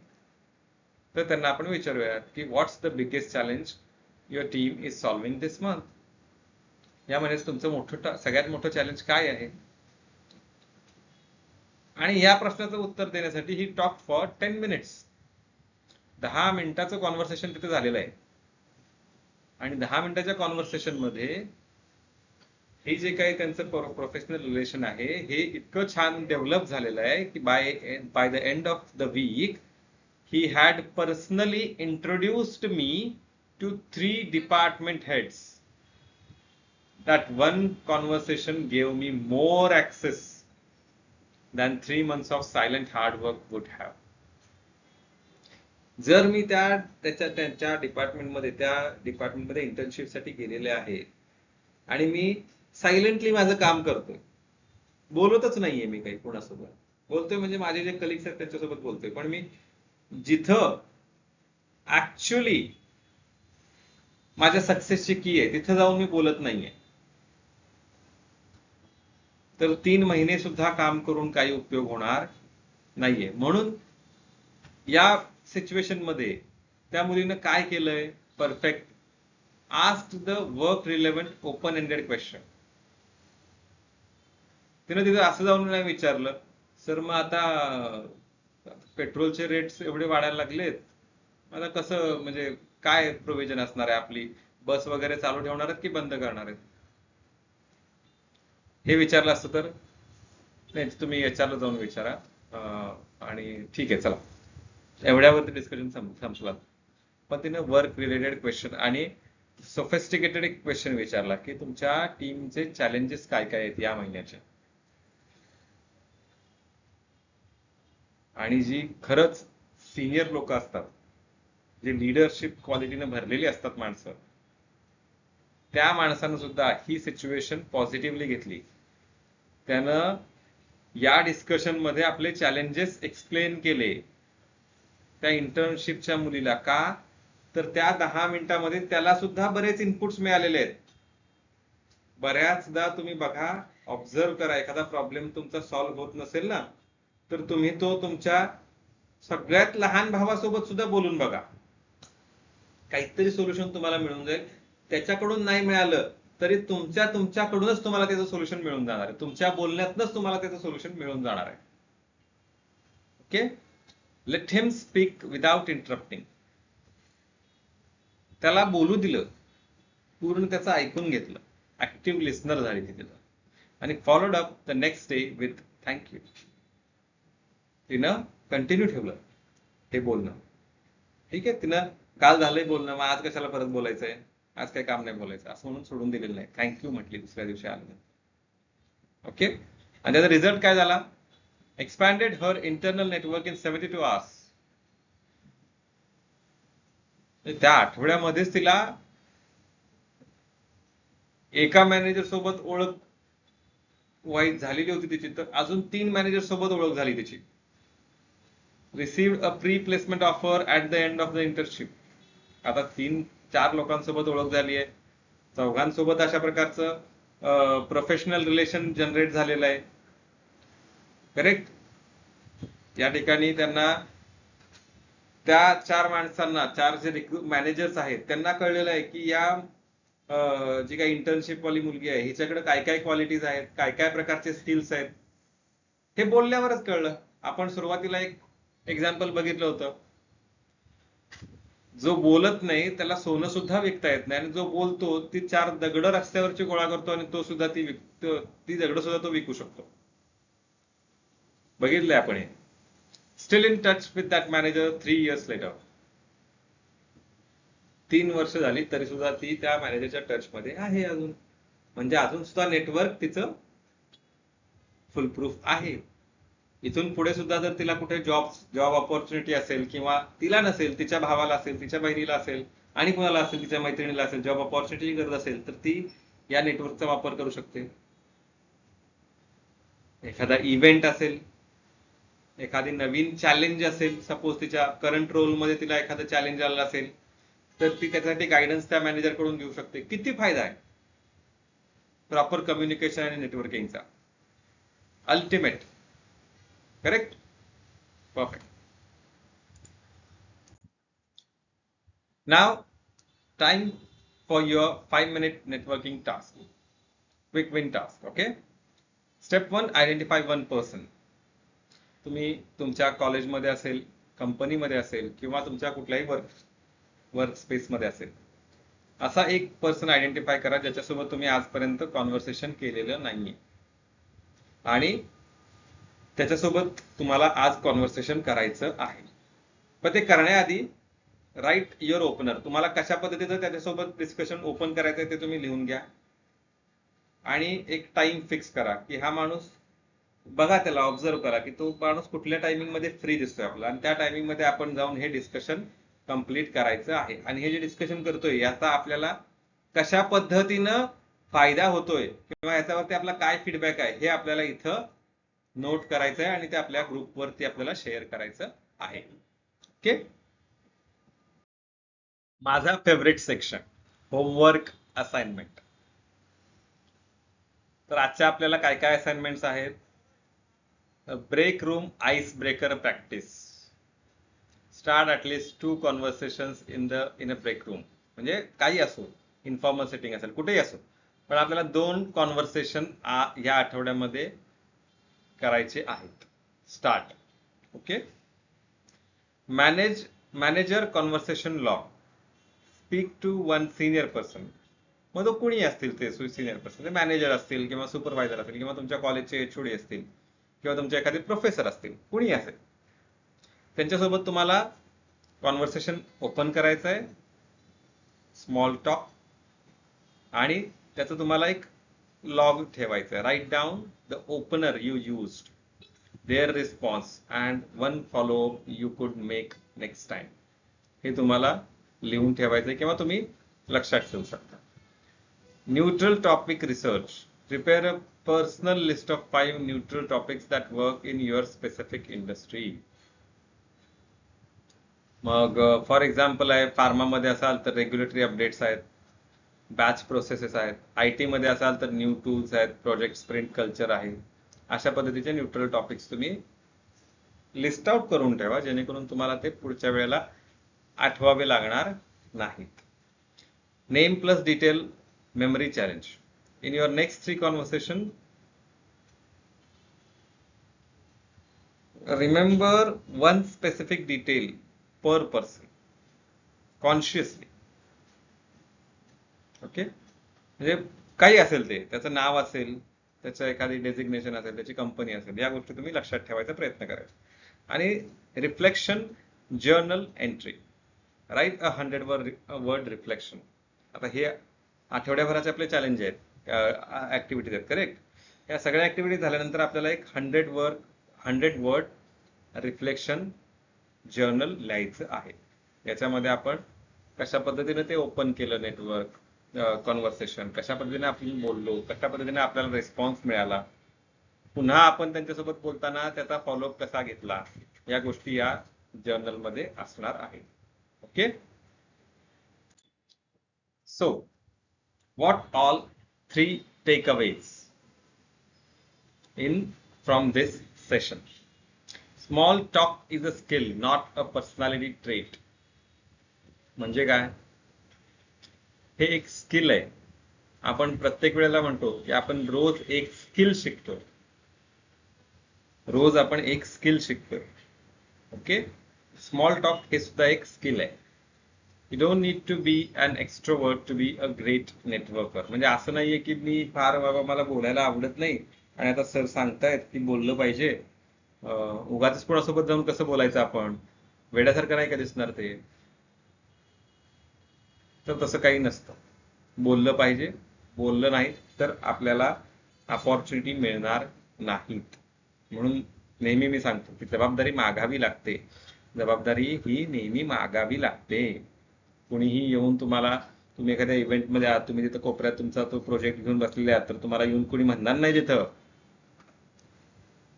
तर त्यांना आपण विचारूयात की what's the biggest challenge your team is solving this month. यामध्ये तुमचं सगळ्यात मोठं चॅलेंज काय आहे. आणि या प्रश्नाचं उत्तर देण्यासाठी ही टॉक फॉर 10 मिनिट्स. 10 मिनिटाचं कॉन्व्हर्सेशन तिथे झालेलं आहे. आणि 10 मिनिटाच्या कॉन्व्हर्सेशन मध्ये हे जे काही त्यांचं प्रोफेशनल रिलेशन आहे, हे इतकं छान डेव्हलप झालेलं आहे की by the end of the week he had personally introduced me to 3 department heads. That one conversation gave me more access than 3 months of silent hard work would have. जर मी त्यांच्या डिपार्टमेंटमध्ये इंटर्नशिपसाठी गेलेले आहे आणि मी सायलेंटली माझं काम करतोय, बोलतच नाहीये मी काही कोणासोबत. बोलतोय म्हणजे माझे जे कलिग्स आहेत त्यांच्यासोबत बोलतोय, पण मी जिथं ऍक्च्युअली माझ्या सक्सेसची की आहे तिथं जाऊन मी बोलत नाहीये, तर 3 महिने सुद्धा काम करून काही उपयोग होणार नाहीये. म्हणून या सिच्युएशन मध्ये त्या मुलीनं काय केलंय, perfect asked the work relevant open ended question. तिनं तिथं असं जाऊन नाही विचारलं, सर मग आता पेट्रोलचे रेट्स एवढे वाढायला लागलेत, आता कसं, म्हणजे काय प्रोव्हिजन असणार आहे, आपली बस वगैरे चालू ठेवणार आहेत की बंद करणार आहेत. हे विचारलं असतं तर नाही, तुम्ही एचआरला जाऊन विचारा. आणि ठीक आहे, चला एवढ्यावरती डिस्कशन संपला. पण तिनं वर्क रिलेटेड क्वेश्चन आणि सोफिस्टिकेटेड एक क्वेश्चन विचारला की तुमच्या टीमचे चॅलेंजेस काय काय आहेत या महिन्याचे. आणि जी खरंच सिनियर लोक असतात, जे लिडरशिप क्वालिटीनं भरलेली असतात माणसं, त्या माणसानं सुद्धा ही सिच्युएशन पॉझिटिव्हली घेतली. त्यानं या डिस्कशन मध्ये आपले चॅलेंजेस एक्सप्लेन केले त्या इंटर्नशिपच्या मुलीला. का तर त्या 10 मिनिटांमध्ये त्याला सुद्धा बरेच इनपुट्स मिळालेले आहेत. बऱ्याचदा तुम्ही बघा, ऑब्झर्व करा, एखादा प्रॉब्लेम तुमचा सॉल्व्ह होत नसेल ना, तर तुम्ही तो तुमच्या सगळ्यात लहान भावासोबत सुद्धा बोलून बघा, काहीतरी सोल्युशन तुम्हाला मिळून जाईल. त्याच्याकडून नाही मिळालं तरी तुमच्याकडूनच तुम्हाला त्याचं सोल्युशन मिळून जाणार आहे. तुमच्या बोलण्यातनच तुम्हाला त्याचं सोल्युशन मिळून जाणार आहे. Okay, let him speak without interrupting. त्याला बोलू दिलं, पूर्ण त्याचं ऐकून घेतलं, ऍक्टिव्ह लिस्नर झाली ती तिथं, आणि followed up the next day with thank you. तिनं कंटिन्यू ठेवलं हे बोलणं. ठीक आहे, तिनं काल झालंय बोलणं, मग आज कशाला परत बोलायचंय, आज काही काम नाही बोलायचं असं म्हणून सोडून दिलेलं नाही. थँक्यू म्हटली दुसऱ्या दिवशी आलं. ओके, आणि त्याचा रिझल्ट काय झाला, एक्सपॅन्डेड हर इंटरनल नेटवर्क इन 72 hours. त्या आठवड्यामध्येच तिला एका मॅनेजर सोबत ओळख वाईट झालेली होती तिची, तर अजून 3 मॅनेजर सोबत ओळख झाली तिची. Received a pre placement offer at the end of the internship. आता 3-4 लोकांसोबत ओळख झाली आहे, 4घांसोबत अशा प्रकारचं प्रोफेशनल रिलेशन जनरेट झालेलं आहे. करेक्ट. या ठिकाणी त्यांना, त्या 4 माणसांना, 4 जे मॅनेजर्स आहेत त्यांना कळलेलं आहे की या जी काही इंटर्नशिप वाली मुलगी आहे हिच्याकडे काय काय क्वालिटीज आहेत, काय काय प्रकारचे स्किल्स आहेत, हे बोलल्यावरच कळलं. आपण सुरुवातीला एक एक्झाम्पल बघितलं होतं, जो बोलत नाही त्याला सोनं सुद्धा विकता येत नाही, आणि जो बोलतो ती 4 दगडं रस्त्यावरची गोळा करतो आणि तो सुद्धा ती दगडं सुद्धा तो विकू शकतो. बघितलंय आपण हे. Still in touch with that manager 3 years later. 3 वर्ष झाली तरी सुद्धा ती त्या मॅनेजरच्या टच मध्ये आहे अजून. म्हणजे अजून सुद्धा नेटवर्क तिचं फुलप्रूफ आहे. इथून पुढे सुद्धा जर तिला कुठे जॉब ऑपॉर्च्युनिटी असेल किंवा तिला नसेल, तिच्या भावाला असेल, तिच्या बहिणीला असेल आणि कोणाला असेल, तिच्या मैत्रिणीला असेल, जॉब ऑपॉर्च्युनिटी गरज असेल तर ती या नेटवर्कचा वापर करू शकते. एखादा इव्हेंट असेल, एखादी नवीन चॅलेंज असेल, सपोज तिच्या करंट रोल मध्ये तिला एखादं चॅलेंज आलं असेल तर ती त्याच्यासाठी गायडन्स त्या मॅनेजर कडून घेऊ शकते. किती फायदा आहे प्रॉपर कम्युनिकेशन आणि नेटवर्किंगचा. Ultimate. Correct. Perfect. Now time for your 5-minute networking task, quick win task. Okay. Step 1, identify 1 person. तुम्ही तुमच्या कॉलेजमध्ये असेल, कंपनीमध्ये असेल किंवा तुमच्या कुठल्याही वर्क स्पेस मध्ये असेल, असा एक पर्सन आयडेंटिफाय करा ज्याच्यासोबत तुम्ही आजपर्यंत कॉन्व्हर्सेशन केलेलं नाहीये आणि त्याच्यासोबत तुम्हाला आज कॉन्व्हर्सेशन करायचं आहे. पण ते करण्याआधी राईट युअर ओपनर. तुम्हाला कशा पद्धतीचं त्याच्यासोबत डिस्कशन ओपन करायचं ते तुम्ही लिहून घ्या आणि एक टाइम फिक्स करा की हा माणूस, बघा त्याला ऑब्झर्व करा की तो माणूस कुठल्या टायमिंग मध्ये फ्री दिसतोय आपला आणि त्या टायमिंग मध्ये आपण जाऊन हे डिस्कशन कंप्लीट करायचं आहे. आणि हे जे डिस्कशन करतोय याचा आपल्याला कशा पद्धतीनं फायदा होतोय किंवा याच्यावरती आपला काय फीडबॅक आहे हे आपल्याला इथं नोट करायचं आहे आणि ते आपल्या ग्रुपवरती आपल्याला शेअर करायचं आहे. ओके. माझा फेवरेट सेक्शन, होमवर्क असाइनमेंट. तर आजच्या आपल्याला काय काय असाइनमेंट्स आहेत? Break room ice breaker practice. Start at least 2 conversations in a break room. म्हणजे काही असो, इन्फॉर्मल सेटिंग असेल, कुठेही असो, पण आपल्याला 2 कॉन्व्हर्सेशन या आठवड्यामध्ये करायचे आहेत. Start. Okay. Manager conversation log. Speak to 1 senior person. मग तो कुणी असतील ते सिनियर पर्सन, ते मॅनेजर असतील किंवा सुपरवायझर असतील किंवा तुमच्या कॉलेजचे एचओडी असतील किंवा तुमचे एखादे प्रोफेसर असतील, कुणी असेल, त्यांच्यासोबत तुम्हाला कॉन्व्हर्सेशन ओपन करायचं आहे, स्मॉल टॉक, आणि त्याचं तुम्हाला एक लॉग ठेवायचं आहे. Right down the opener you used, their response and 1 follow-up you could make next time. हे तुम्हाला लिहून ठेवायचं किंवा तुम्ही लक्षात ठेवू शकता. Neutral topic research. Prepare a personal list of 5 neutral topics that work in your specific industry. मग फॉर एक्झाम्पल आहे, फार्मामध्ये असाल तर रेग्युलेटरी अपडेट्स आहेत, बॅच प्रोसेसेस आहेत, IT मध्ये असाल तर न्यू टूल्स आहेत, प्रोजेक्ट स्प्रिंट कल्चर आहे. अशा पद्धतीचे न्यूट्रल टॉपिक्स तुम्ही लिस्ट आउट करून ठेवा जेणेकरून तुम्हाला ते पुढच्या वेळेला आठवावे लागणार नाहीत. Name plus detail memory challenge. In your next 3 conversation, remember 1 specific detail per person consciously. Okay. म्हणजे काही असेल ते, त्याचं नाव असेल, त्याचं एखादी डेझिग्नेशन असेल, त्याची कंपनी असेल, या गोष्टी तुम्ही लक्षात ठेवायचा प्रयत्न करायचा. आणि रिफ्लेक्शन जर्नल एंट्री. राईट अ 100 word रिफ्लेक्शन. आता हे आठवड्याभराचे आपले चॅलेंज आहेत, ऍक्टिव्हिटीज आहेत. करेक्ट. या सगळ्या ऍक्टिव्हिटीज झाल्यानंतर आपल्याला एक 100 word रिफ्लेक्शन जर्नल लिहायचं आहे. याच्यामध्ये आपण कशा पद्धतीने ते ओपन केलं नेटवर्क कॉन्व्हर्सेशन, कशा पद्धतीने आपण बोललो, कशा पद्धतीने आपल्याला रिस्पॉन्स मिळाला, पुन्हा आपण त्यांच्यासोबत बोलताना त्याचा फॉलोअप कसा घेतला, या गोष्टी या जर्नल मध्ये असणार आहे. Okay. So what all 3 takeaways from this session? Small talk is a skill, not a personality trait. म्हणजे काय? हे एक स्किल आहे. आपण प्रत्येक वेळेला म्हणतो की आपण रोज एक स्किल शिकतो. रोज आपण एक स्किल शिकतोय. ओके. स्मॉल टॉक हे सुद्धा एक स्किल आहे. You don't need to be an extrovert to be a great networker. म्हणजे असं नाहीये की मी फार बाबा मला बोलायला आवडत नाही आणि आता सर सांगतायत की बोललं पाहिजे उगाच कोणासोबत जाऊन कसं बोलायचं आपण, वेड्यासारखं नाही का दिसणार ते. तर तसं काही नसतं. बोललं पाहिजे, बोललं नाही तर आपल्याला अपॉर्च्युनिटी मिळणार नाहीत. म्हणून नेहमी मी सांगतो की जबाबदारी मागावी लागते. जबाबदारी ही नेहमी मागावी लागते. कुणीही येऊन तुम्ही एखाद्या इव्हेंटमध्ये आहात, तुम्ही तिथं कोपऱ्यात तुमचा तो प्रोजेक्ट घेऊन बसलेले आहात, तर तुम्हाला येऊन कुणी म्हणणार नाही तिथं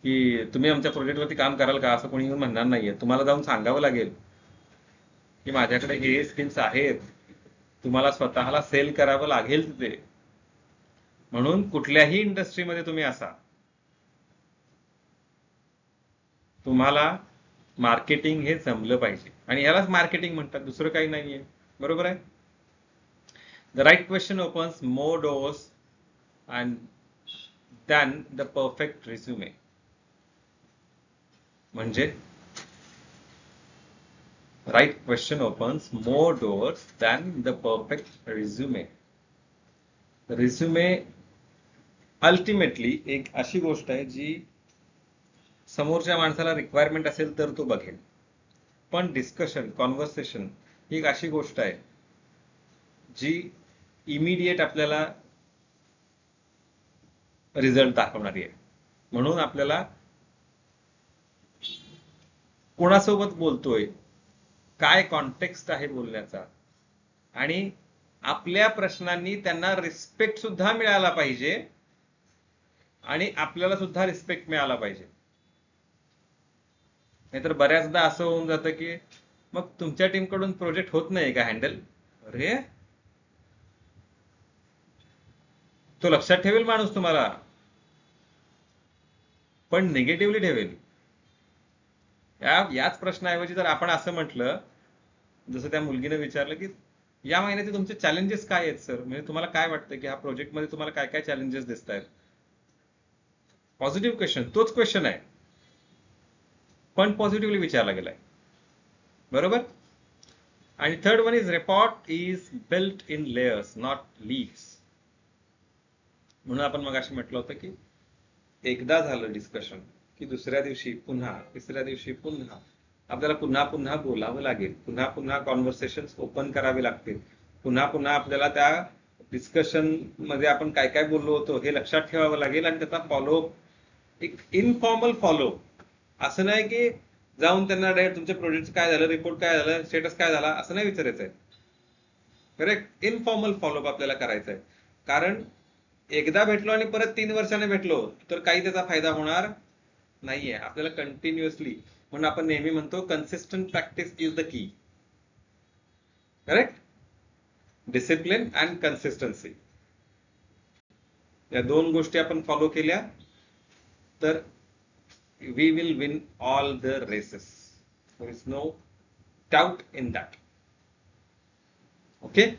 की तुम्ही आमच्या प्रोजेक्टवरती काम कराल का, असं कोणी येऊन म्हणणार नाहीये. तुम्हाला जाऊन सांगावं लागेल की माझ्याकडे हे स्किल्स आहेत. तुम्हाला स्वतःला सेल करावं लागेल तिथे. म्हणून कुठल्याही इंडस्ट्रीमध्ये तुम्ही असा, तुम्हाला मार्केटिंग हे जमलं पाहिजे. आणि यालाच मार्केटिंग म्हणतात, दुसरं काही नाहीये. बरोबर आहे. The right question opens more doors and than the perfect resume. म्हणजे right question opens more doors than the perfect resume. Resume ultimately एक अशी गोष्ट आहे जी समोरच्या माणसाला रिक्वायरमेंट असेल तर तो बघेल. पण डिस्कशन, कॉन्व्हर्सेशन ही एक अशी गोष्ट आहे जी इमिडिएट आपल्याला रिझल्ट दाखवणारी आहे. म्हणून आपल्याला कोणासोबत बोलतोय, काय कॉन्टेक्स्ट आहे बोलण्याचा, आणि आपल्या प्रश्नांनी त्यांना रिस्पेक्ट सुद्धा मिळाला पाहिजे आणि आपल्याला सुद्धा रिस्पेक्ट मिळाला पाहिजे. नाहीतर बऱ्याचदा असं होऊन जातं की मग तुमच्या टीमकडून प्रोजेक्ट होत नाही का हँडल. अरे, तो लक्षात ठेवेल माणूस तुम्हाला, पण निगेटिव्हली ठेवेल. याच प्रश्नाऐवजी जर आपण असं म्हटलं, जसं त्या मुलगीने विचारलं की या महिन्याचे तुमचे चॅलेंजेस काय आहेत सर, म्हणजे तुम्हाला काय वाटतं की ह्या प्रोजेक्टमध्ये तुम्हाला काय काय चॅलेंजेस दिसत आहेत. पॉझिटिव्ह क्वेश्चन, तोच क्वेश्चन आहे पण पॉझिटिव्हली विचारला गेलाय. बरोबर. आणि third one is report is built in layers not leaves. म्हणून आपण मग अशी म्हटलं होतं की एकदा झालं डिस्कशन की दुसऱ्या दिवशी पुन्हा, तिसऱ्या दिवशी पुन्हा आपल्याला पुन्हा पुन्हा बोलावं लागेल, पुन्हा पुन्हा कॉन्व्हर्सेशन ओपन करावे लागतील, पुन्हा पुन्हा आपल्याला त्या डिस्कशन मध्ये आपण काय काय बोललो होतो हे लक्षात ठेवावं लागेल. आणि त्याचा फॉलोअप, एक इनफॉर्मल फॉलोअप, असं नाही की जाऊन त्यांना डायरेक्ट तुमच्या प्रोजेक्ट काय झालं, रिपोर्ट काय झालं, स्टेटस काय झाला असं नाही विचारायचं आहे. करेक्ट, इनफॉर्मल फॉलोअप आपल्याला करायचं आहे. कारण एकदा भेटलो आणि परत 3 वर्षाने भेटलो तर काही त्याचा फायदा होणार नाहीये. आपल्याला कंटिन्युअसली, म्हणून आपण नेहमी म्हणतो consistent practice is the key. Correct. Discipline and consistency, या दोन गोष्टी आपण फॉलो केल्या तर we will win all the races. There is no doubt in that. Okay.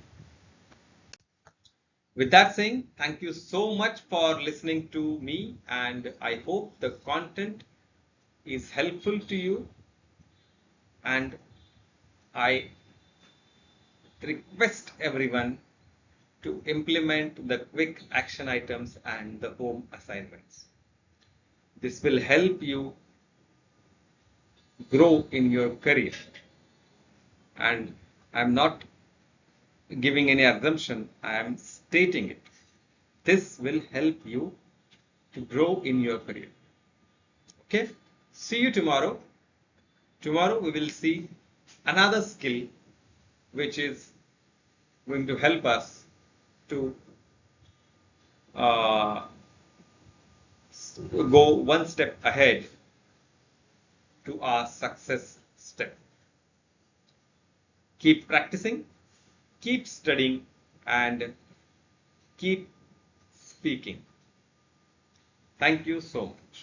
With that saying, thank you so much for listening to me, and I hope the content is helpful to you, and I request everyone to implement the quick action items and the home assignments. This will help you grow in your career, and I'm not giving any assumption, I am stating it. This will help you to grow in your career. Okay, see you tomorrow. Tomorrow we will see another skill which is going to help us to go one step ahead to our success step. Keep practicing, keep studying, and keep speaking. Thank you so much.